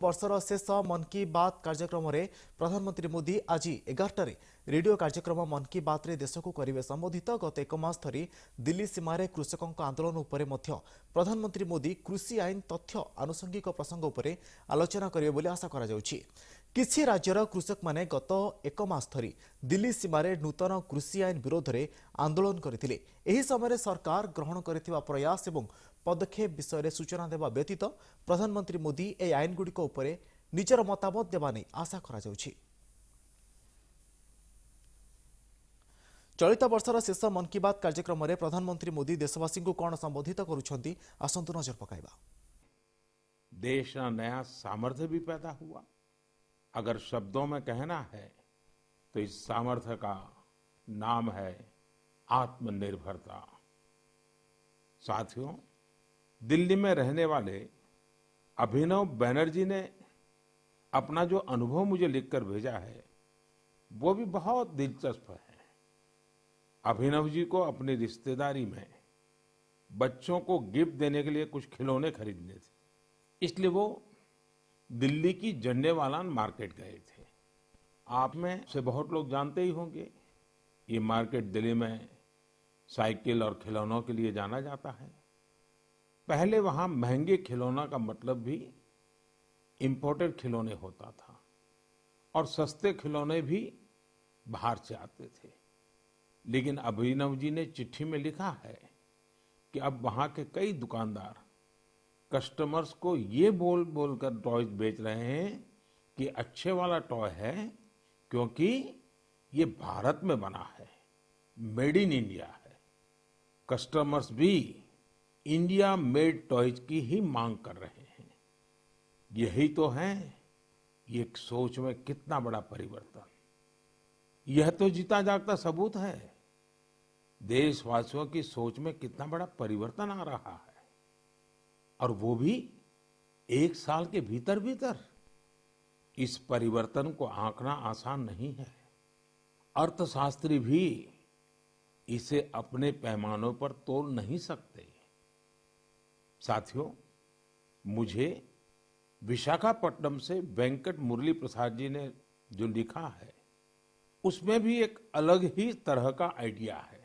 वर्षर शेष मन की बात कार्यक्रम में प्रधानमंत्री मोदी आज 11 रेडियो कार्यक्रम मन की बात रे देश को करेंगे संबोधित। गत एक मास धरी दिल्ली सीमार कृषकों आंदोलन उपर प्रधानमंत्री मोदी कृषि आईन तथ्य आनुषंगिक प्रसंग उपर आलोचना करेंगे बोली आशा करा जाउछि। किछि राज्यर कृषक माने गत एक मास धरी दिल्ली सीमार नूतन कृषि आईन विरोध में आंदोलन करथिले। एही समय सरकार ग्रहण करथिबा प्रयास एवं पदक्षेप विषय सूचना देवा व्यतीत प्रधानमंत्री मोदी ए आईन गुड़िक उपरे निजर मतामत देवा नहीं आशा करा जाउछि। चलित वर्षर शेष मन की बात कार्यक्रम में प्रधानमंत्री मोदी देशवासी को कौन संबोधित करुछंती आसंतु नजर पकाइबा। देश का नया सामर्थ्य भी पैदा हुआ। अगर शब्दों में कहना है तो इस सामर्थ्य का नाम है आत्मनिर्भरता। साथियों, दिल्ली में रहने वाले अभिनव बैनर्जी ने अपना जो अनुभव मुझे लिखकर भेजा है वो भी बहुत दिलचस्प है। अभिनव जी को अपनी रिश्तेदारी में बच्चों को गिफ्ट देने के लिए कुछ खिलौने खरीदने थे, इसलिए वो दिल्ली की झंडेवालान मार्केट गए थे। आप में से बहुत लोग जानते ही होंगे, ये मार्केट दिल्ली में साइकिल और खिलौनों के लिए जाना जाता है। पहले वहां महंगे खिलौना का मतलब भी इंपोर्टेड खिलौने होता था और सस्ते खिलौने भी बाहर से आते थे। लेकिन अभिनव जी ने चिट्ठी में लिखा है कि अब वहां के कई दुकानदार कस्टमर्स को ये बोल बोलकर टॉयज बेच रहे हैं कि अच्छे वाला टॉय है क्योंकि ये भारत में बना है, मेड इन इंडिया है। कस्टमर्स भी इंडिया मेड टॉयज की ही मांग कर रहे हैं। यही तो है ये सोच में कितना बड़ा परिवर्तन। यह तो जीता जागता सबूत है देशवासियों की सोच में कितना बड़ा परिवर्तन आ रहा है, और वो भी एक साल के भीतर भीतर। इस परिवर्तन को आंकना आसान नहीं है। अर्थशास्त्री भी इसे अपने पैमानों पर तोल नहीं सकते। साथियों, मुझे विशाखापट्टनम से वेंकट मुरली प्रसाद जी ने जो लिखा है उसमें भी एक अलग ही तरह का आइडिया है।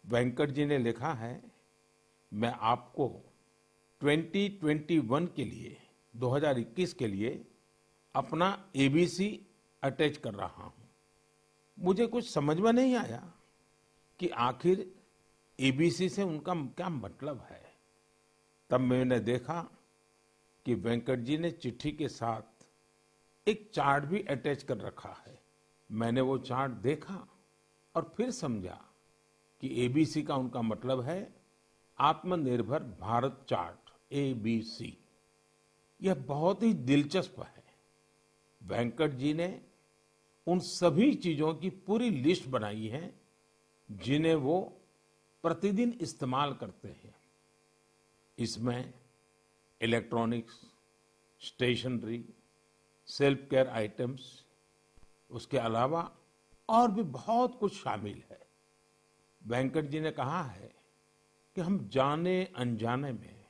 वेंकट जी ने लिखा है, मैं आपको 2021 के लिए 2021 के लिए अपना एबीसी अटैच कर रहा हूं। मुझे कुछ समझ में नहीं आया कि आखिर एबीसी से उनका क्या मतलब है। तब मैंने देखा कि वेंकट जी ने चिट्ठी के साथ एक चार्ट भी अटैच कर रखा है। मैंने वो चार्ट देखा और फिर समझा कि एबीसी का उनका मतलब है आत्मनिर्भर भारत चार्ट, एबीसी। यह बहुत ही दिलचस्प है। वेंकट जी ने उन सभी चीजों की पूरी लिस्ट बनाई है जिन्हें वो प्रतिदिन इस्तेमाल करते हैं। इसमें electronics, stationery, self care items, उसके अलावा और भी बहुत कुछ शामिल है। वेंकट जी ने कहा है कि हम जाने अनजाने में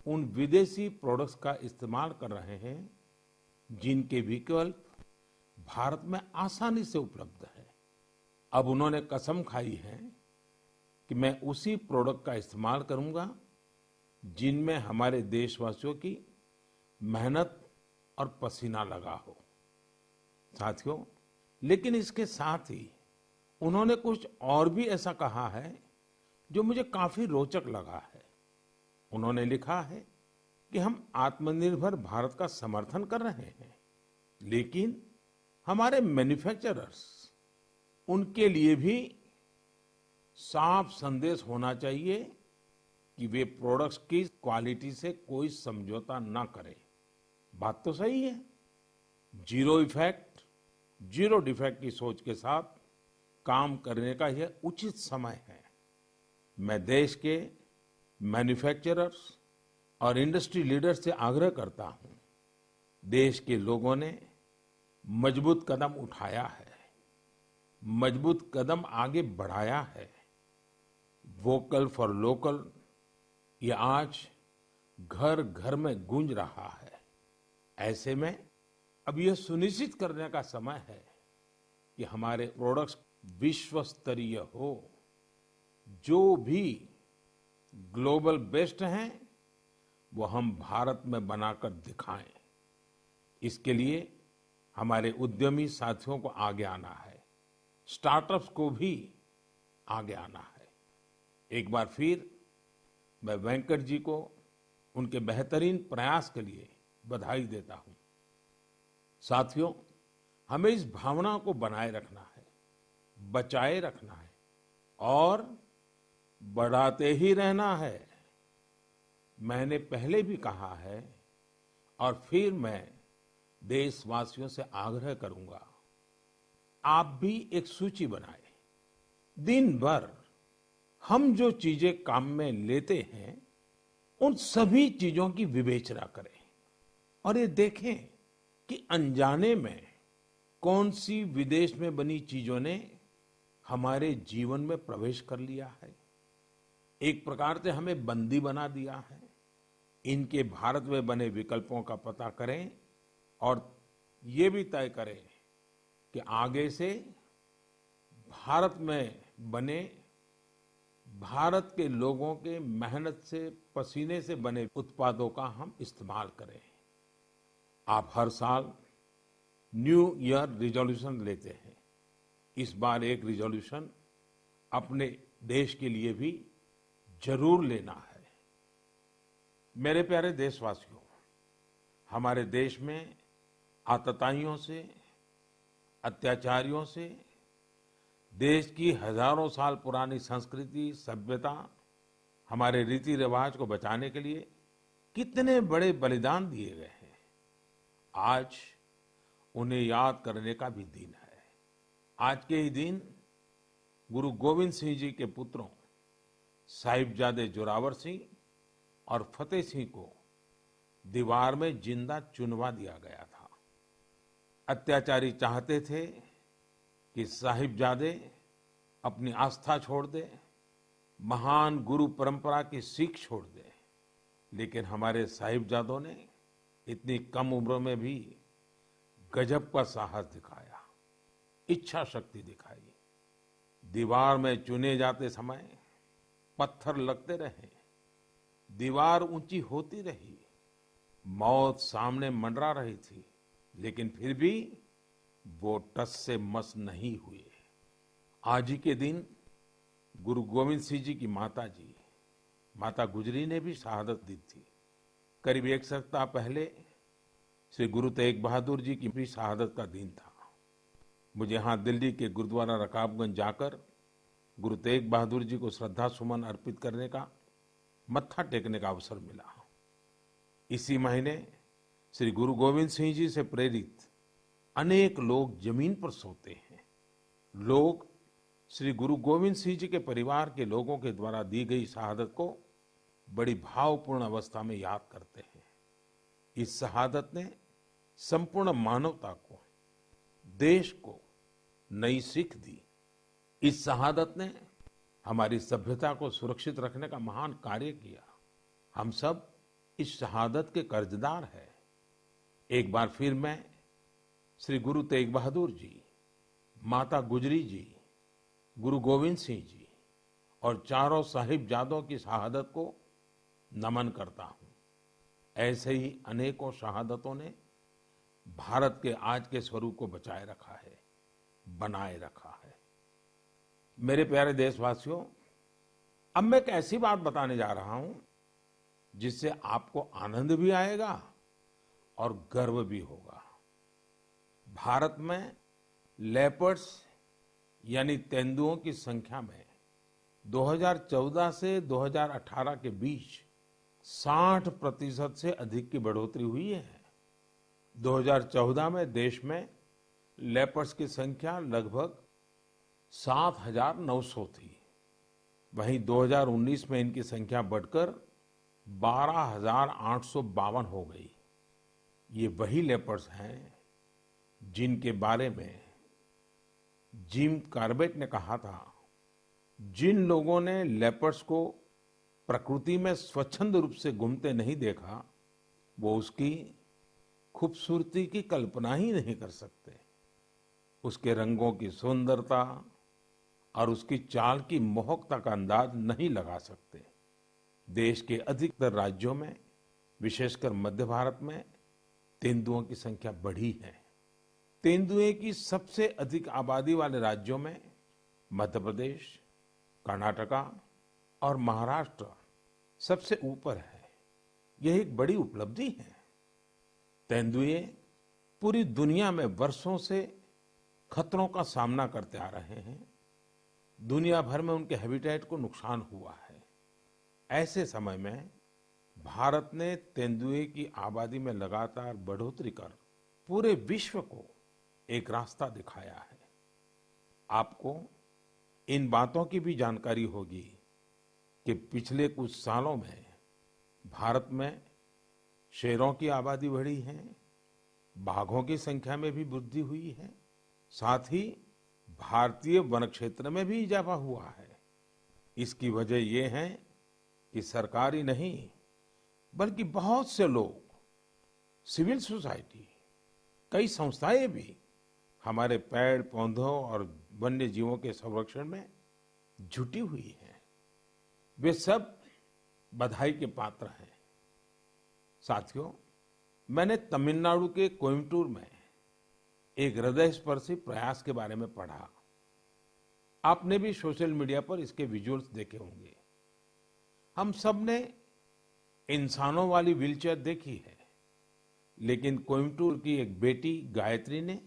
उन विदेशी प्रोडक्ट्स का इस्तेमाल कर रहे हैं जिनके विकल्प भारत में आसानी से उपलब्ध है। अब उन्होंने कसम खाई है कि मैं उसी प्रोडक्ट का इस्तेमाल करूंगा जिनमें हमारे देशवासियों की मेहनत और पसीना लगा हो। साथियों, लेकिन इसके साथ ही उन्होंने कुछ और भी ऐसा कहा है जो मुझे काफी रोचक लगा है। उन्होंने लिखा है कि हम आत्मनिर्भर भारत का समर्थन कर रहे हैं, लेकिन हमारे मैन्युफैक्चरर्स, उनके लिए भी साफ संदेश होना चाहिए कि वे प्रोडक्ट्स की क्वालिटी से कोई समझौता ना करें। बात तो सही है। जीरो इफेक्ट, जीरो डिफेक्ट की सोच के साथ काम करने का यह उचित समय है। मैं देश के मैन्युफैक्चरर्स और इंडस्ट्री लीडर्स से आग्रह करता हूं, देश के लोगों ने मजबूत कदम उठाया है, मजबूत कदम आगे बढ़ाया है। वोकल फॉर लोकल ये आज घर घर में गूंज रहा है। ऐसे में अब यह सुनिश्चित करने का समय है कि हमारे प्रोडक्ट्स विश्व स्तरीय हो। जो भी ग्लोबल बेस्ट हैं वो हम भारत में बनाकर दिखाएं। इसके लिए हमारे उद्यमी साथियों को आगे आना है, स्टार्टअप्स को भी आगे आना है। एक बार फिर मैं वेंकट जी को उनके बेहतरीन प्रयास के लिए बधाई देता हूं। साथियों, हमें इस भावना को बनाए रखना है, बचाए रखना है और बढ़ाते ही रहना है। मैंने पहले भी कहा है और फिर मैं देशवासियों से आग्रह करूंगा, आप भी एक सूची बनाएं। दिन भर हम जो चीजें काम में लेते हैं उन सभी चीजों की विवेचना करें और ये देखें कि अनजाने में कौन सी विदेश में बनी चीजों ने हमारे जीवन में प्रवेश कर लिया है, एक प्रकार से हमें बंदी बना दिया है। इनके भारत में बने विकल्पों का पता करें और ये भी तय करें कि आगे से भारत में बने, भारत के लोगों के मेहनत से पसीने से बने उत्पादों का हम इस्तेमाल करें। आप हर साल न्यू ईयर रिजोल्यूशन लेते हैं। इस बार एक रिजोल्यूशन अपने देश के लिए भी जरूर लेना है। मेरे प्यारे देशवासियों, हमारे देश में आतताइयों से, अत्याचारियों से, देश की हजारों साल पुरानी संस्कृति, सभ्यता, हमारे रीति रिवाज को बचाने के लिए कितने बड़े बलिदान दिए गए हैं। आज उन्हें याद करने का भी दिन है। आज के ही दिन गुरु गोविंद सिंह जी के पुत्रों साहिबजादे जोरावर सिंह और फतेह सिंह को दीवार में जिंदा चुनवा दिया गया था। अत्याचारी चाहते थे कि साहिबजादे अपनी आस्था छोड़ दे, महान गुरु परंपरा की सीख छोड़ दे, लेकिन हमारे साहिबजादों ने इतनी कम उम्र में भी गजब का साहस दिखाया, इच्छा शक्ति दिखाई। दीवार में चुने जाते समय पत्थर लगते रहे, दीवार ऊंची होती रही, मौत सामने मंडरा रही थी, लेकिन फिर भी वो टस से मस नहीं हुए। आज ही के दिन गुरु गोविंद सिंह जी की माता जी, माता गुजरी ने भी शहादत दी थी। करीब एक सप्ताह पहले श्री गुरु तेग बहादुर जी की भी शहादत का दिन था। मुझे यहाँ दिल्ली के गुरुद्वारा रकाबगंज जाकर गुरु तेग बहादुर जी को श्रद्धा सुमन अर्पित करने का, मत्था टेकने का अवसर मिला। इसी महीने श्री गुरु गोविंद सिंह जी से प्रेरित अनेक लोग जमीन पर सोते हैं। लोग श्री गुरु गोविंद सिंह जी के परिवार के लोगों के द्वारा दी गई शहादत को बड़ी भावपूर्ण अवस्था में याद करते हैं। इस शहादत ने संपूर्ण मानवता को, देश को नई सीख दी। इस शहादत ने हमारी सभ्यता को सुरक्षित रखने का महान कार्य किया। हम सब इस शहादत के कर्जदार हैं। एक बार फिर मैं श्री गुरु तेग बहादुर जी, माता गुजरी जी, गुरु गोविंद सिंह जी और चारों साहिबजादों की शहादत को नमन करता हूं। ऐसे ही अनेकों शहादतों ने भारत के आज के स्वरूप को बचाए रखा है, बनाए रखा है। मेरे प्यारे देशवासियों, अब मैं एक ऐसी बात बताने जा रहा हूं जिससे आपको आनंद भी आएगा और गर्व भी होगा। भारत में लेपर्ड्स यानी तेंदुओं की संख्या में 2014 से 2018 के बीच 60% से अधिक की बढ़ोतरी हुई है। 2014 में देश में लेपर्ड्स की संख्या लगभग 7,900 थी। वहीं 2019 में इनकी संख्या बढ़कर 12,852 हो गई। ये वही लेपर्ड्स हैं जिनके बारे में जिम कार्बेट ने कहा था, जिन लोगों ने लेपर्ड्स को प्रकृति में स्वच्छंद रूप से घूमते नहीं देखा, वो उसकी खूबसूरती की कल्पना ही नहीं कर सकते। उसके रंगों की सुंदरता और उसकी चाल की मोहकता का अंदाज नहीं लगा सकते। देश के अधिकतर राज्यों में, विशेषकर मध्य भारत में, तेंदुओं की संख्या बढ़ी है। तेंदुए की सबसे अधिक आबादी वाले राज्यों में मध्य प्रदेश, कर्नाटका और महाराष्ट्र सबसे ऊपर है। यह एक बड़ी उपलब्धि है। तेंदुए पूरी दुनिया में वर्षों से खतरों का सामना करते आ रहे हैं। दुनिया भर में उनके हैबिटेट को नुकसान हुआ है। ऐसे समय में भारत ने तेंदुए की आबादी में लगातार बढ़ोतरी कर पूरे विश्व को एक रास्ता दिखाया है। आपको इन बातों की भी जानकारी होगी कि पिछले कुछ सालों में भारत में शेरों की आबादी बढ़ी है, बाघों की संख्या में भी वृद्धि हुई है, साथ ही भारतीय वन क्षेत्र में भी इजाफा हुआ है। इसकी वजह यह है कि सरकार ही नहीं बल्कि बहुत से लोग, सिविल सोसाइटी, कई संस्थाएं भी हमारे पेड़ पौधों और वन्य जीवों के संरक्षण में जुटी हुई हैं। वे सब बधाई के पात्र हैं। साथियों, मैंने तमिलनाडु के कोयम्बटूर में एक हृदयस्पर्शी प्रयास के बारे में पढ़ा। आपने भी सोशल मीडिया पर इसके विजुअल्स देखे होंगे। हम सब ने इंसानों वाली व्हीलचेयर देखी है, लेकिन कोयम्बटूर की एक बेटी गायत्री ने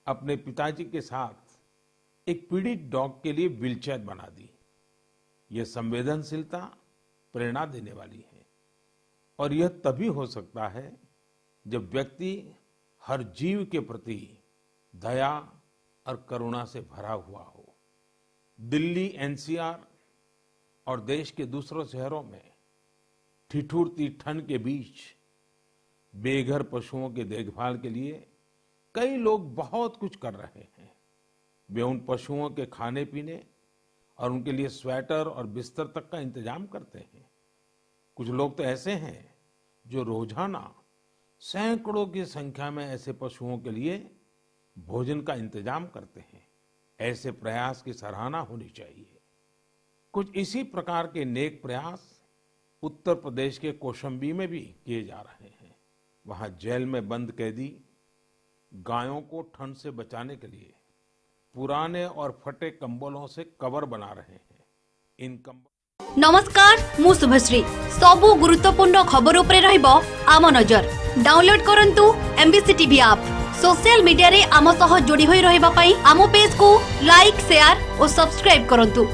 अपने पिताजी के साथ एक पीड़ित डॉग के लिए व्हीलचेयर बना दी। यह संवेदनशीलता प्रेरणा देने वाली है और यह तभी हो सकता है जब व्यक्ति हर जीव के प्रति दया और करुणा से भरा हुआ हो। दिल्ली एनसीआर और देश के दूसरों शहरों में ठिठुरती ठंड के बीच बेघर पशुओं की देखभाल के लिए कई लोग बहुत कुछ कर रहे हैं। वे उन पशुओं के खाने पीने और उनके लिए स्वेटर और बिस्तर तक का इंतजाम करते हैं। कुछ लोग तो ऐसे हैं जो रोजाना सैकड़ों की संख्या में ऐसे पशुओं के लिए भोजन का इंतजाम करते हैं। ऐसे प्रयास की सराहना होनी चाहिए। कुछ इसी प्रकार के नेक प्रयास उत्तर प्रदेश के कौशाम्बी में भी किए जा रहे हैं। वहां जेल में बंद कैदी गायों को ठंड से बचाने के लिए पुराने और फटे कंबलों से कवर बना रहे हैं। इन कंबल नमस्कार, मु शुभश्री। सबु गुरुत्वपूर्ण खबर उपरे रहइबो आम नजर। डाउनलोड करंतु MBC TV app. Social media रे आम सह जोड़ी होई रहइबा पई आम पेज को लाइक, शेयर और सब्सक्राइब करंतु।